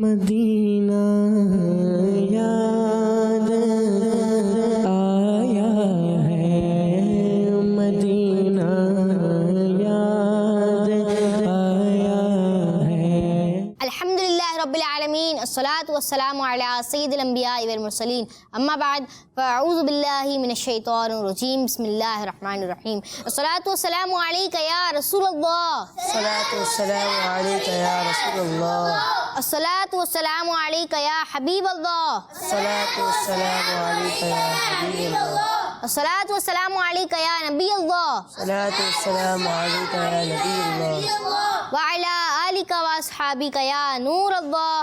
مدینہ یاد آیا ہے، مدینہ یاد آیا ہے۔ الحمدللہ رب العالمین، الصلاۃ والسلام علی سید الانبیاء والمرسلین، اما بعد فاعوذ باللہ من الشیطان الرجیم، بسم اللہ الرحمن الرحیم۔ الصلاۃ والسلام علیک یا رسول اللہ، الصلاۃ والسلام علیک یا رسول اللہ، الصلاۃ والسلام علیک یا حبیب اللہ، الصلاۃ والسلام علیک یا حبیب اللہ، الصلاۃ والسلام علیک یا نبی اللہ، الصلاۃ والسلام علیک یا نبی اللہ، وعلی آلک واصحابک یا نور اللہ۔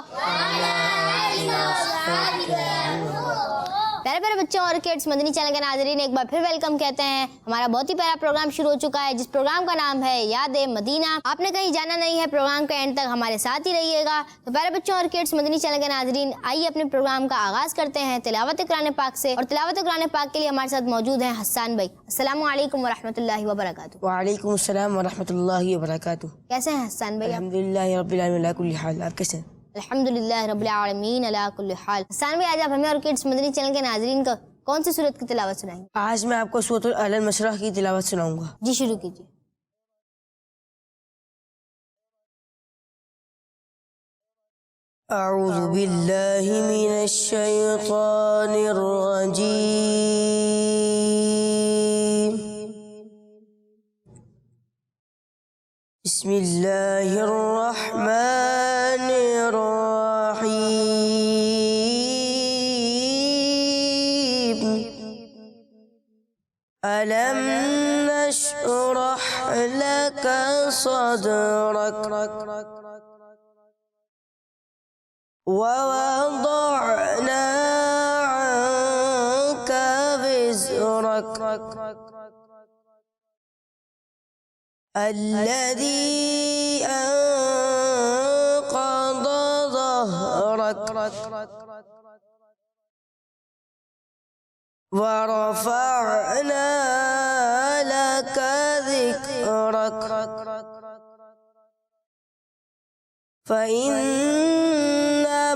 پیارے پیارے بچوں اور کڈس، مدنی چینل کے ناظرین ایک بار پھر ویلکم کہتے ہیں۔ ہمارا بہت ہی پیارا پروگرام شروع ہو چکا ہے، جس پروگرام کا نام ہے یاد مدینہ۔ آپ نے کہیں جانا نہیں ہے، پروگرام کے اینڈ تک ہمارے ساتھ ہی رہیے گا۔ تو پیارے بچوں اور کڈس، مدنی چینل کے ناظرین، آئیے اپنے پروگرام کا آغاز کرتے ہیں تلاوت قرآن پاک سے، اور تلاوت قرآن پاک کے لیے ہمارے ساتھ موجود ہیں حسان بھائی۔ السلام علیکم ورحمۃ اللہ وبرکاتہ۔ وعلیکم السلام ورحمۃ اللہ وبرکاتہ۔ کیسے ہیں حسان بھائی؟ الحمدللہ رب العالمین علی کل حال، آپ کیسے ہیں؟ الحمدللہ رب العالمین علی کل حال۔ حسان بھائی، آج آپ ہمیں اور کڈس مدنی چینل کے ناظرین کو کون سی سورت کی تلاوت سنائیں گے؟ آج میں آپ کو سورۃ العلی مشرح کی تلاوت سناؤں گا۔ جی شروع کیجیے۔ اعوذ باللہ من الشیطان الرجیم، بسم اللہ الرحمن الرحیم، ألم نشرح لك صدرك ووضعنا عنك وزرك الذي أنقض ظهرك ورفعنا لك ذكرك فإن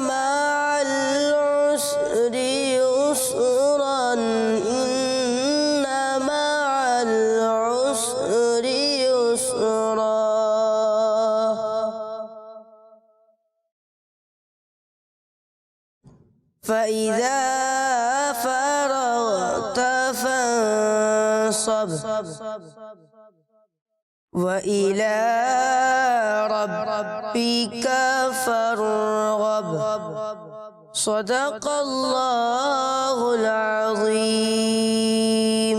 مع العسر يسرا، إن مع العسر يسرا، فإذا فرغت فانصب وإلى ربك فارغب، صدق اللہ العظیم۔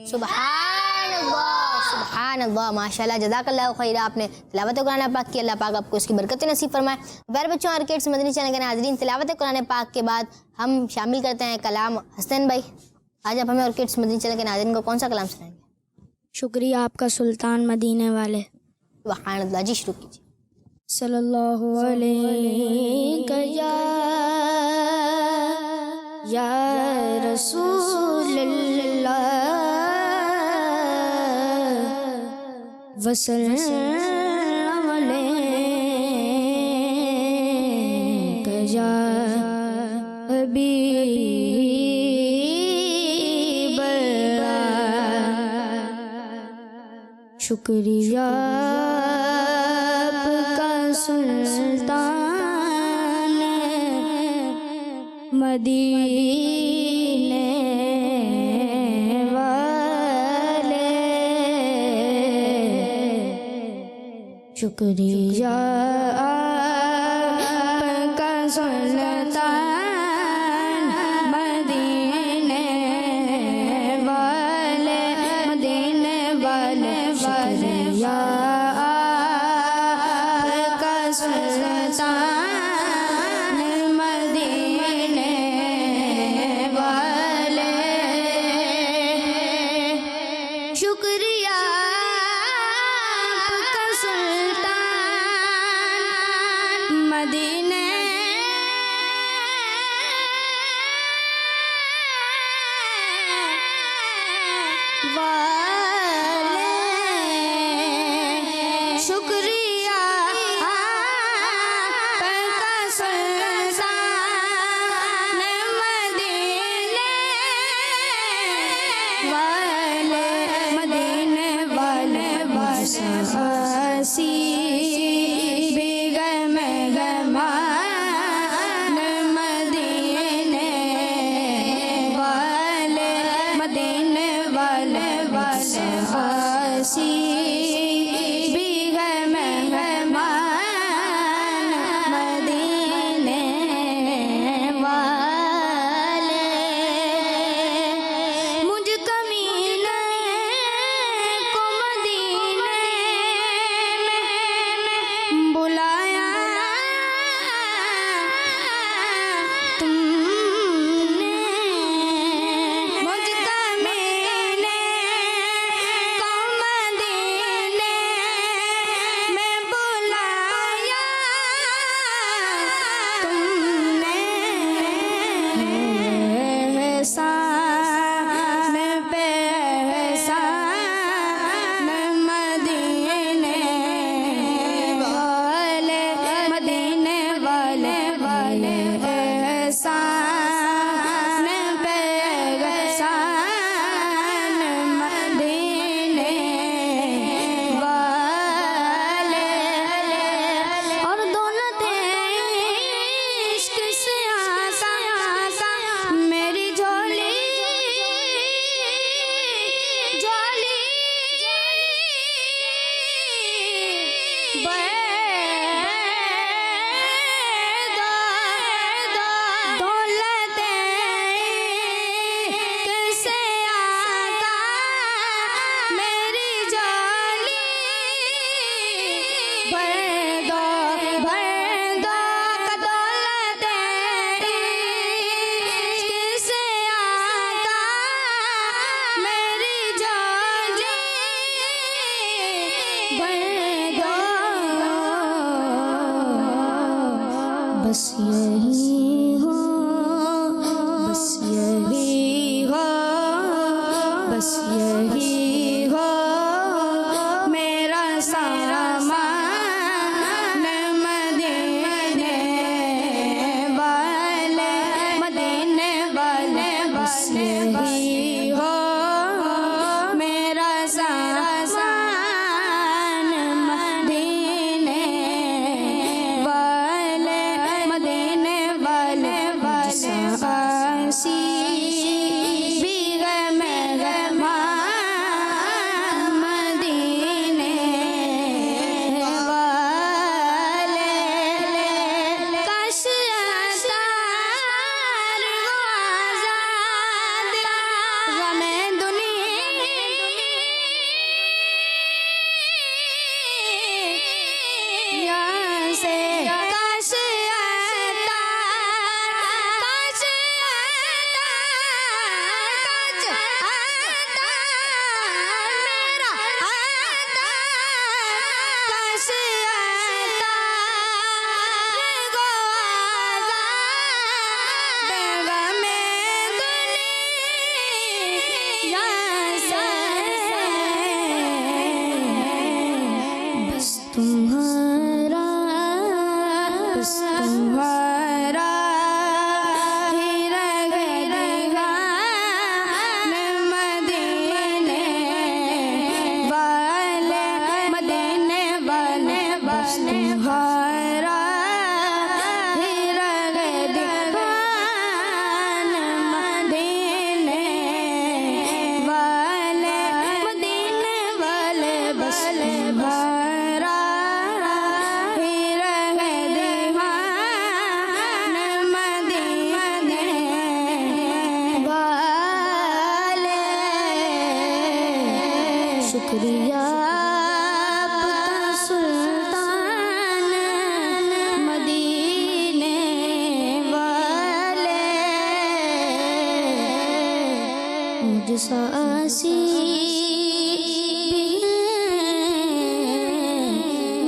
سبحان اللہ، سبحان اللہ، ماشاءاللہ، جزاک اللہ خیر۔ آپ نے تلاوت قرآن پاک کی، اللہ پاک آپ کو اس کی برکت نصیب فرمائے۔ پیارے بچوں اور کڈس مدنی چینل کے ناظرین، تلاوت قرآن پاک کے بعد ہم شامل کرتے ہیں کلام۔ حسن بھائی، آج آپ ہمیں اور کڈس مدنی چینل کے ناظرین کو کون سا کلام سنائیں گے؟ شکریہ آپ کا سلطان مدینے والے۔ سبحان اللہ، جی شروع کیجیے۔ صلی اللہ علیہ یا رسول اللہ وسلم علیک یا حبیب اللہ، شکریہ آپ کا سلطان مدینے والے، شکریہ آپ کا سلطان مدینے والے، مدینے والے، شکریہ آپ کا سلطان مدینے والے، شکریہ آپ کا سلطان مدینے بس یہی ہو بس یہی ہو بس یہی ہو میرا سامان مدینے والے مدینے والے بس یہی ہو میرا سامان مدینے والے مدینے والے آسی بھی غم مدینے والے کاش اتار آزاد غم دنیا سے کاش تمہارا ہی رہے گا مدینے والے مدینے والے بس تمہارا ہی رہے گا مدینے والے مدینے والے بس تمہارا شکریہ آپ کا سلطان مدینے والے مجھ سا آسی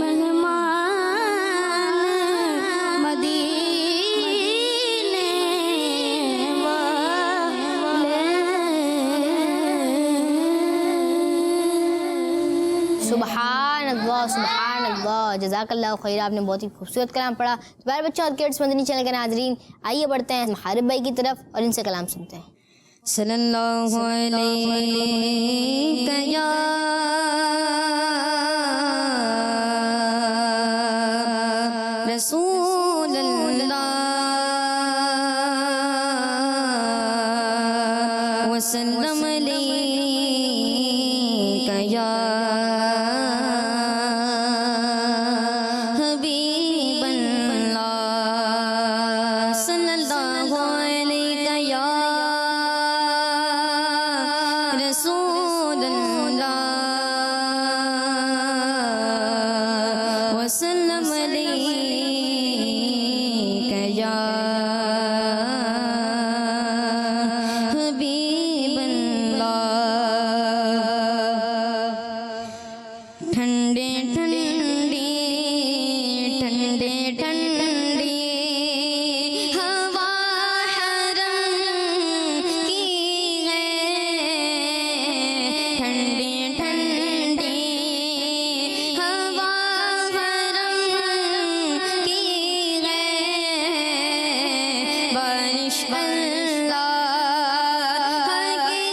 مہمان مدینے والے سبحان اللہ سبحان اللہ، جزاک اللہ خیر، آپ نے بہت ہی خوبصورت کلام پڑھا۔ تو پیارے بچوں اور کڈس مدنی چینل کے ناظرین، آئیے بڑھتے ہیں محارب بھائی کی طرف اور ان سے کلام سنتے ہیں۔ صلی اللہ علیہ یا رسول اللہ وسلم علیہ یا حبیب اللہ صلی اللہ علیہ یا رسول اللہ وسلم علیہ یا حبیب اللہ ٹھنڈے ٹھنڈی ٹھنڈے ٹھنڈی ہوا حرم کی ہے ٹھنڈی ٹھنڈی ہوا حرم کی ہے بارش اللہ کی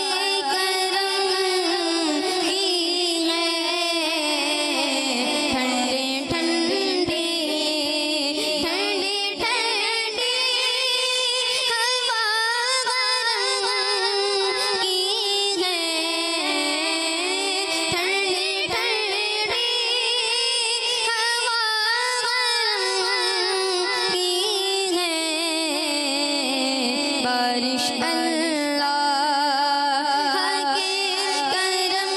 کرم کی ہے ٹھنڈی ٹھنڈی ٹھنڈی ٹھنڈی ہوا حرم کی ہے ٹھنڈی ٹھنڈی ہوا حرم کی ہے بارش اللہ کے کرم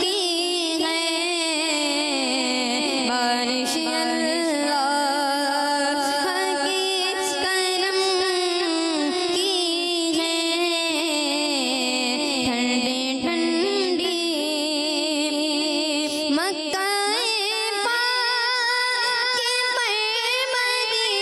کی ہے بارش اللہ کے کرم کی ہے ٹھنڈی ٹھنڈی مکہ پاک پر مدینہ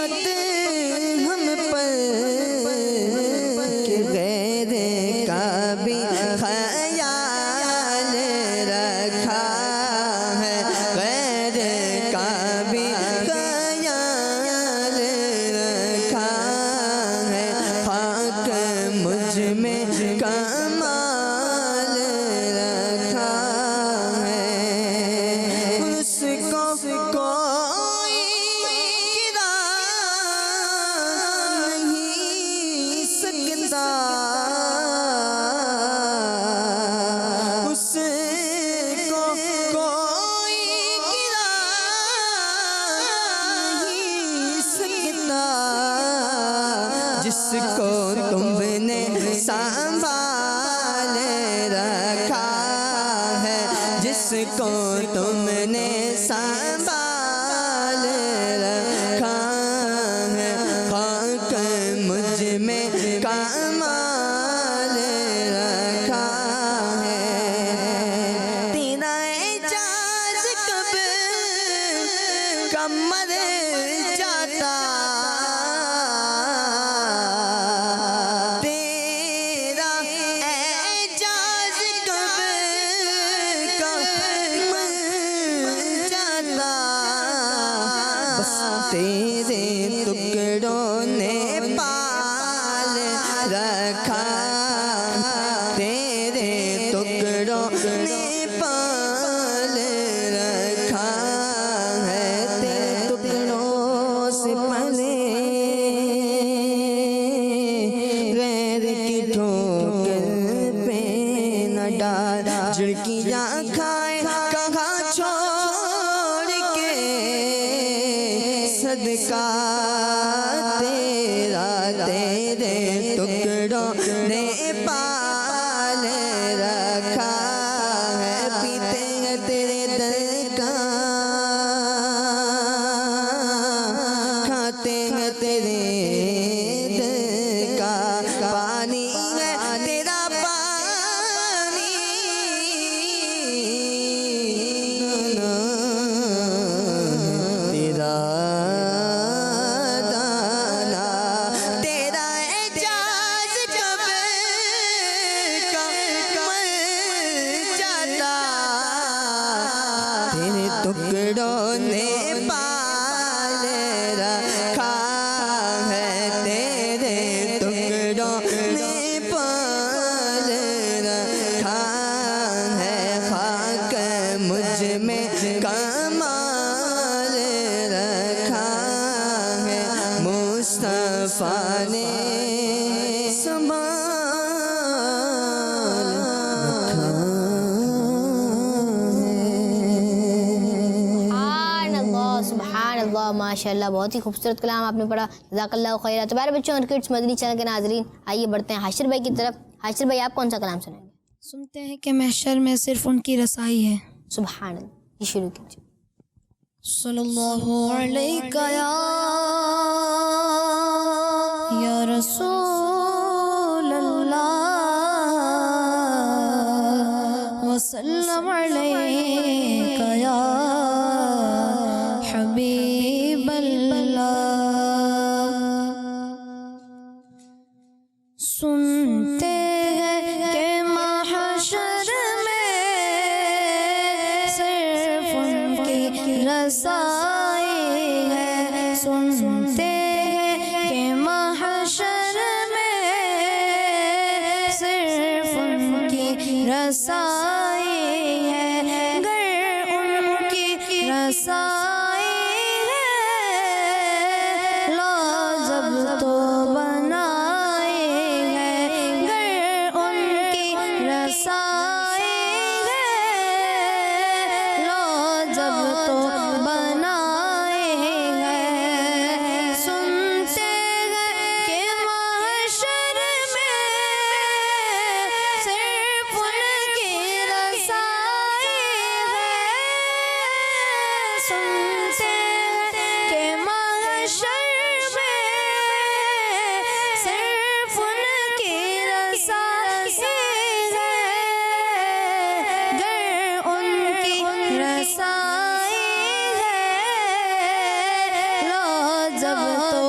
حقیقت ہم پر کہ غیر کا بھی خیال رکھا ہے، غیر کا بھی خیال رکھا ہے، خاک مجھ میں کمال رکھا ہے، اس کو کوئی گرا نہیں سکتا، اس کو کوئی گرا نہیں سکتا، جس کو تم نے سنبھال رکھا ہے، جس کو تم نے سنبھال رکھا ہے، خاک مجھ میں کمال رکھا ہے، تیرا اعجاز کب کمر جاتا، تیرا اعجاز کب کمر جاتا، بس تیرے ٹکڑوں نے پال رکھا، تیرے ٹکڑوں نے پال رکھا ہے، تیرے ٹکڑوں سے پلے غیر کی ٹھوکر پہ نہ ڈال، جھڑکیاں کھائے کہاں چھوڑ کے صدقہ تیرا، تیرے ٹکڑوں نے پال رکھا ہے، پیتے ہیں تیرے در کا، کھاتے ہیں تیرے در کا پانی ہے، تیرا پانی تیرا دانا، تیرا اعجاز کب کمر جاتا، تیرے ٹکڑوں نے پال رکھا ہے، تیرے ٹکڑوں نے پال رکھا ہے، خاک مجھ میں کمال رکھا ہے، مصطفیٰ نے سنبھال رکھا ہے۔ سبحان اللہ، ماشاء اللہ، بہت ہی خوبصورت کلام آپ نے پڑھا، جزاک اللہ خیرہ۔ تو پیارے بچوں اور کڈس مدنی چینل کے ناظرین، آئیے بڑھتے ہیں حاشر بھائی کی طرف۔ حاشر بھائی، آپ کون سا کلام سنائیں گے؟ سنتے ہیں کہ محشر میں صرف ان کی رسائی ہے۔ سبحان اللہ، یہ شروع کیجیے۔ صلی اللہ علیہ یا رسول اللہ وسلم علیک یا حبیب اللہ۔ سنتے ہیں کہ محشر میں صرف ان کی رسائی ہے، سنتے ہیں کہ محشر میں صرف ان کی رسائی ہے، گر ان کی رسائی ہے لاجب تو بنائے ہے، گر ان کی رسائی ہے لاجب تو بنائے ہے، سنتے ہیں کہ محشر میں صرف ان کی رسائی ہے، سنتے ہیں کہ محشر میں صرف ان کی رسائی ہے، گر ان کی رسائی ہے لاجب تو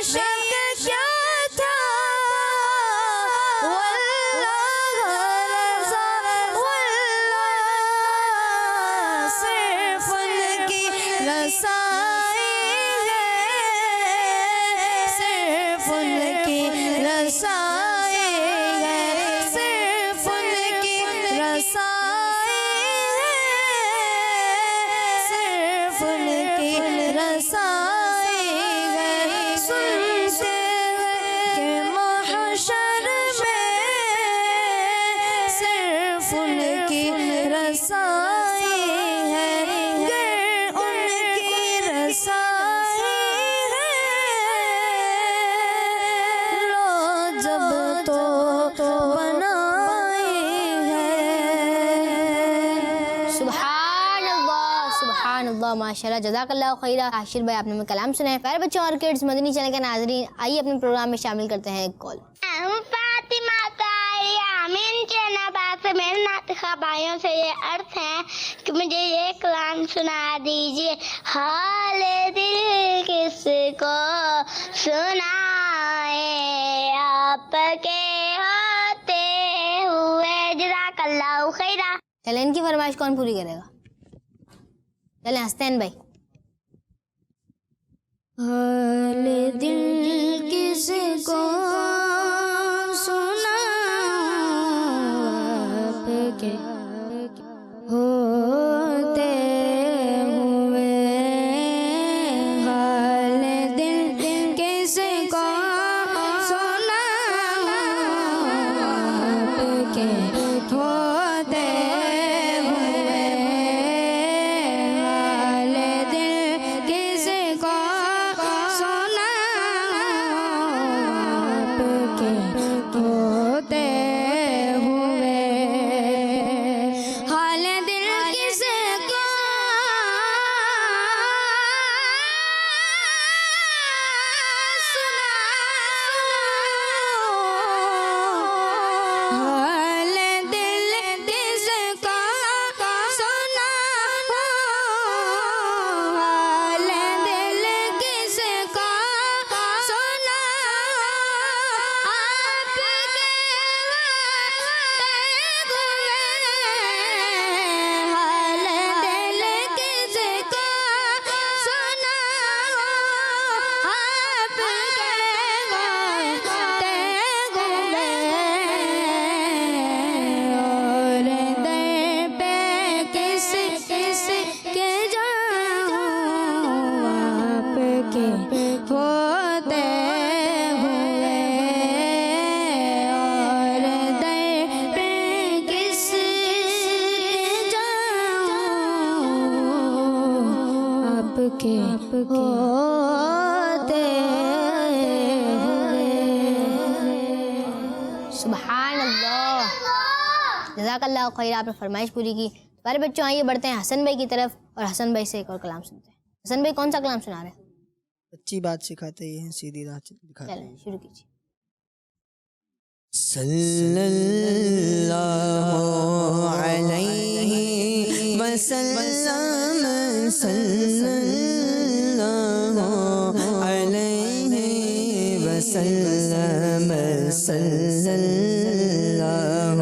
شک کیا تھا واللہ رضا واللہ صرف ان کی رسائی ہے صرف ان کی رسائی ہے صرف ان کی رسائی ہے صرف ان کی رسائی ہے سنتے ہیں کہ محشر میں صرف ان کی رسائی ہے گر ان کی رسائی ہے لو جب تو بنائی ہے سبحان اللہ ماشاءاللہ جزاک اللہ خیرہ. عاشر بھائی آپ نے ہمیں کلام سنا ہے. پیارے بچوں اور کڈز مدنی چینل کے ناظرین آئیے اپنے پروگرام میں شامل کرتے ہیں ایک کال. ہوں فاطمہ طاہرہ من جنابات سے میرے ناطقہ بھائیوں سے یہ عرض ہے کہ مجھے یہ کلام سنا دیجیے. حال دل کس کو سنائے آپ کے ہوتے ہوئے. جزاک اللہ خیرہ. چلیں ان کی فرمائش کون پوری کرے گا؟ چلیں حسین بھائی. حال دل کس کو سنا آپ کے ہوتے ہوئے. حال دل کس کو سنا آپ کے ہوتے ہوئے. حال دل کس کو سنا آپ کے ہوتے ہوئے. حال دل کس کو سنا حال دل کس کو سنا حال دل کس کو سنا آپ کے ہوتے ہوئے. حال دل کس کو سنا آپ کے ہوتے ہوئے. اور در پہ کس کس کے جاؤں آپ کے ہوتے ہوئے. اور در پہ کس کے جاؤں آپ کے ہوتے ہوئے. سبحان اللہ جزاک اللہ خیر. آپ نے فرمائش پوری کی. پیارے بچوں آئیے بڑھتے ہیں حسن بھائی کی طرف اور حسن بھائی سے ایک اور کلام سنتے ہیں. حسن بھائی کون سا کلام سنا رہے ہیں؟ اچھی بات سکھاتے ہیں سیدھی راہ دکھاتے چلیں ہیں. شروع کیجیے. صلی اللہ علیہ وسلم صلی اللہ علیہ وسلم صلی اللہ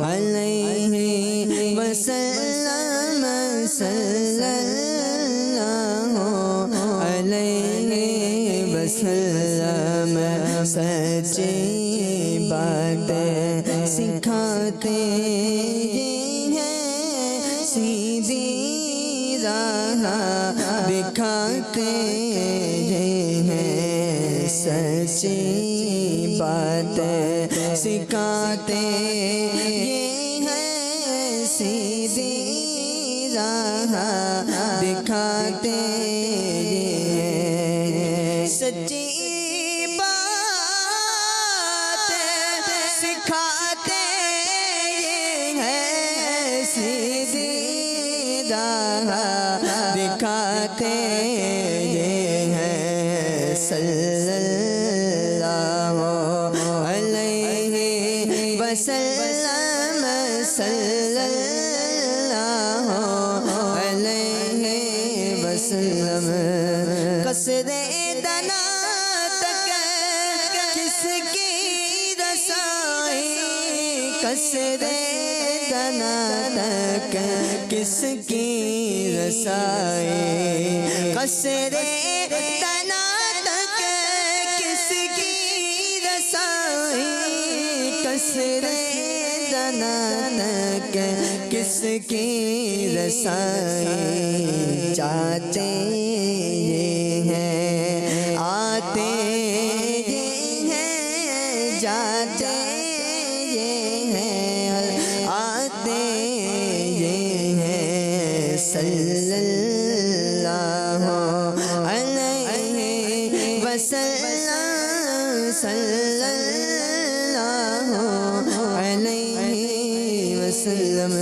علیہ وسلم صلی اللہ علیہ وسلم. سچی باتیں سکھاتے ہیں سیدھی راہ دکھاتے ہیں. سچی باتیں سکھاتے ہیں سیدھی راہ دکھاتے ہیں. سچی سکھاتے ہیں سیدھی راہ دکھاتے ہیں. صلی اللہ علیہ وسلم صلی اللہ علیہ وسلم. قصر دنا کس کی رسائی قصرِ دنا تک کس کی رسائی قصرِ دنا تک کس کی رسائی قصرِ دنا تک کس کی رسائی چاہتے یہ ہیں آتے یہ ہیں جاتے یہ ہیں آتے یہ ہیں صلی اللہ علیہ وسلم صلی اللہ علیہ وسلم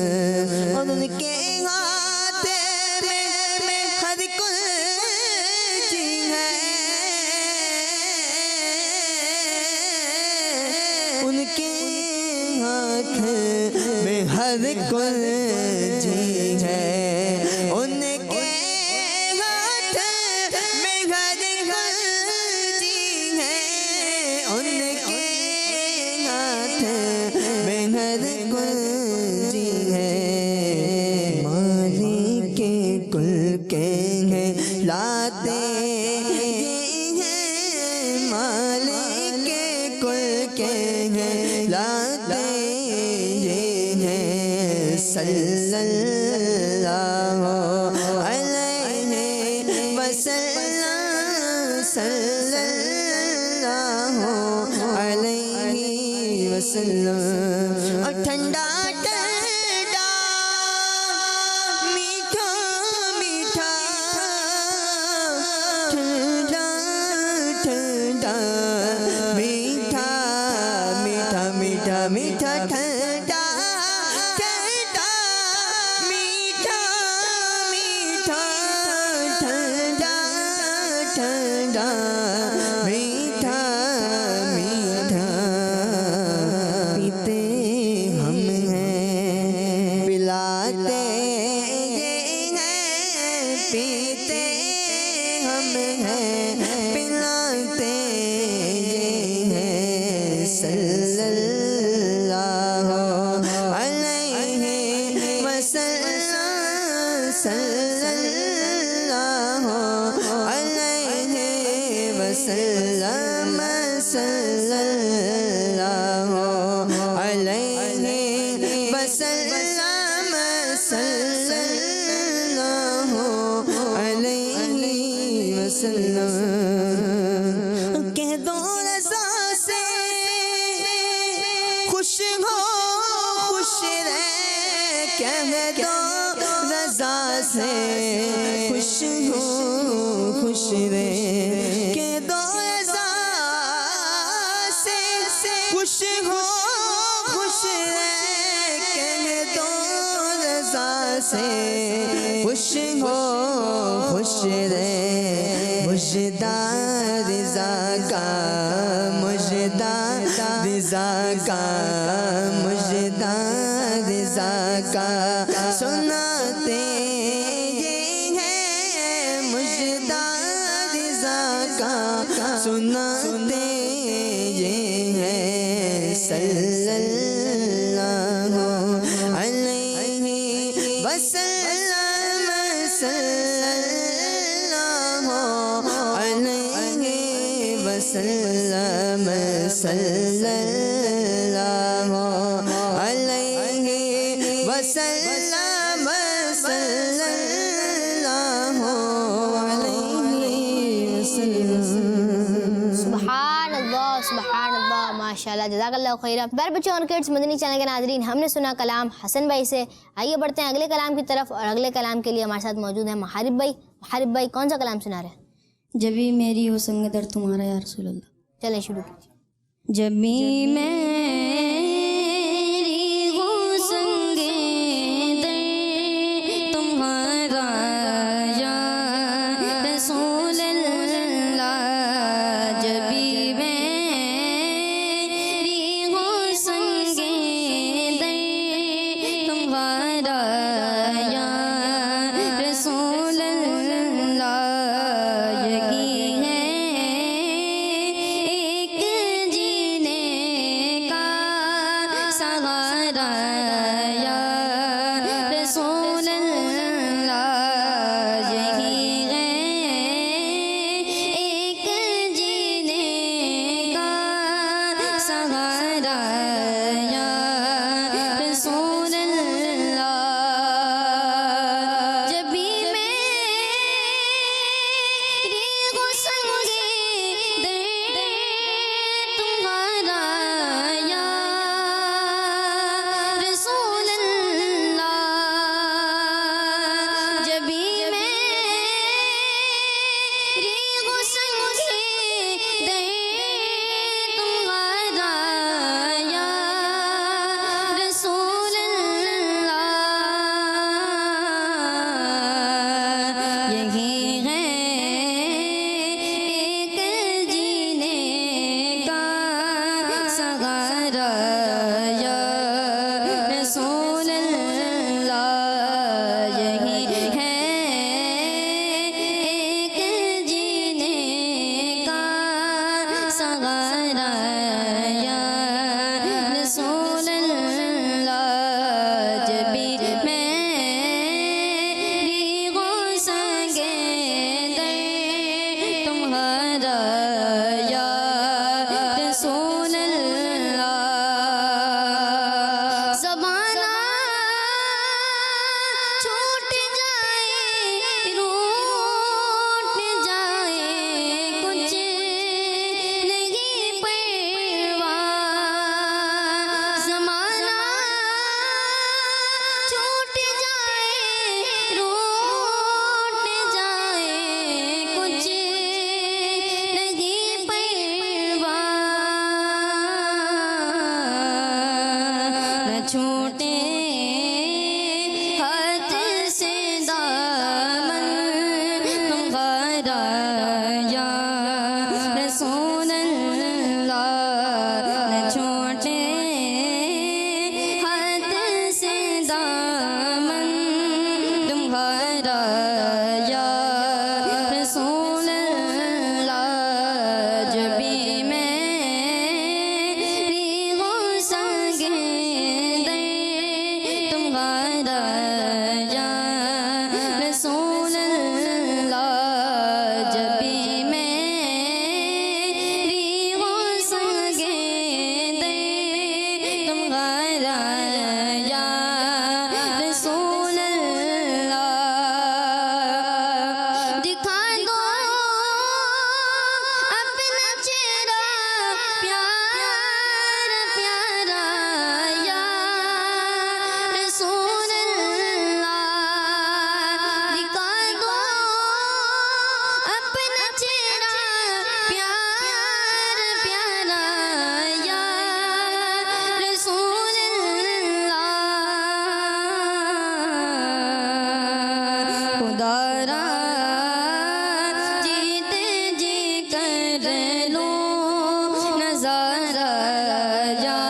اور ان کے ہاتھ میں ہر کچھ ہے ان کے ہاتھ میں ہر کچھ ہے ان کے ہاتھ میں ہر کچھ ہے ان کے ہاتھ میں ہر کچھ ہے مالک کے کل کے ہیں لاتے یہ ہیں مالک کے کل کے ہیں لاتے یہ ہیں صلی اللہ علیہ وسلم صلی اللہ علیہ وسلم اور ٹھنڈا ٹھنڈا میٹھا میٹھا ٹھنڈا ٹھنڈا میٹھا میٹھا میٹھا میٹھا ٹھنڈا ٹھنڈا میٹھا میٹھا ٹھنڈا ٹھنڈا میٹھا میٹھا پیتے ہم ہیں پلاتے یہ ہیں پیتے ہم ہیں پلاتے یہ ہیں صلی اللہ علیہ وسلم صلی اللہ علیہ وسلم صلی اللہ علیہ وسلم صلی اللہ علیہ وسلم کہہ دو رضا سے خوش ہو خوش رہ کہہ دو رضا سے خوش ہو خوش رہ کہہ دو رضا سے خوش ہو خوش رہ کہہ دو رضا سے خوش ہو خوش رہ مجدہ رضا کا مجدہ رضا کا مجدہ رضا کا سناتے یہ ہیں مجدہ رضا کا سناتے یہ ہیں صلی اللہ علیہ وسلم صلی اللہ علیہ وسلم صلی اللہ علیہ وسلم صلی اللہ علیہ وسلم سبحان اللہ ماشاءاللہ جزاک اللہ خیرہ۔ پیارے بچوں اور کڈس مدنی چینل کے ناظرین، ہم نے سنا کلام حسن بھائی سے، آئیے بڑھتے ہیں اگلے کلام کی طرف، اور اگلے کلام کے لیے ہمارے ساتھ موجود ہیں محارب بھائی۔ محارب بھائی کون سا کلام سنا رہے ہیں؟ جب بھی میری ہو سنگ در تمہارا یا رسول اللہ۔ چلیں شروع کیجیے۔ جب بھی میری ہو سنگ در تمہارا یا رسول اللہ، جب بھی میری ہو سنگ در تمہارا یا رسول اللہ، یہی ہے ایک جی لو نظارہ یا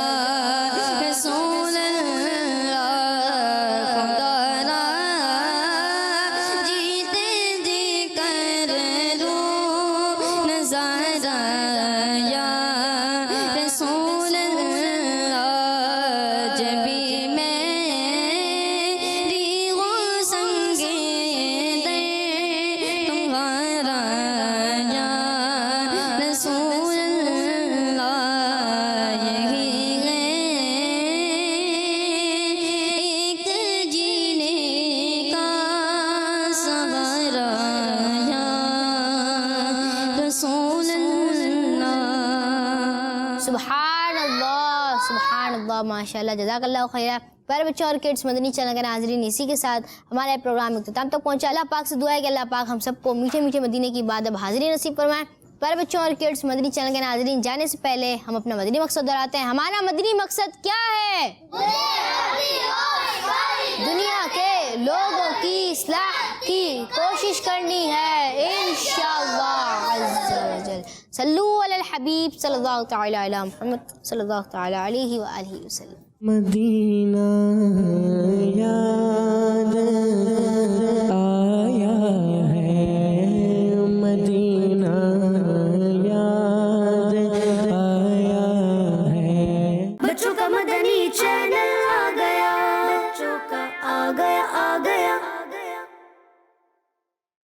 رسول اللہ خدا را جیتے جی کر لو نظارہ یا رسول اللہ جبی میری وہ سنگے دے تمہارا یا رسول اللہ یہی ہے ایک جینے کا سہارا یا رسول اللہ. سبحان اللہ ماشاء اللہ جزاک اللہ خیر. پیارے بچوں اور کڈس مدنی چینل کے ناظرین اسی کے ساتھ ہمارا پروگرام اختتام تک پہنچا. اللہ پاک سے دعا ہے کہ اللہ پاک ہم سب کو میٹھے میٹھے مدینے کی بات اب حاضری نصیب فرمائیں. پیارے بچوں اور کڈس مدنی چینل کے ناظرین جانے سے پہلے ہم اپنا مدنی مقصد دہراتے ہیں. ہمارا مدنی مقصد کیا ہے؟ دنیا کے لوگوں کی اصلاح کی کوشش کرنی ہے انشاءاللہ عز و جل. صلو علی الحبیب صلی اللہ تعالی علی محمد صلی اللہ تعالی علیہ وآلہ وسلم. مدینہ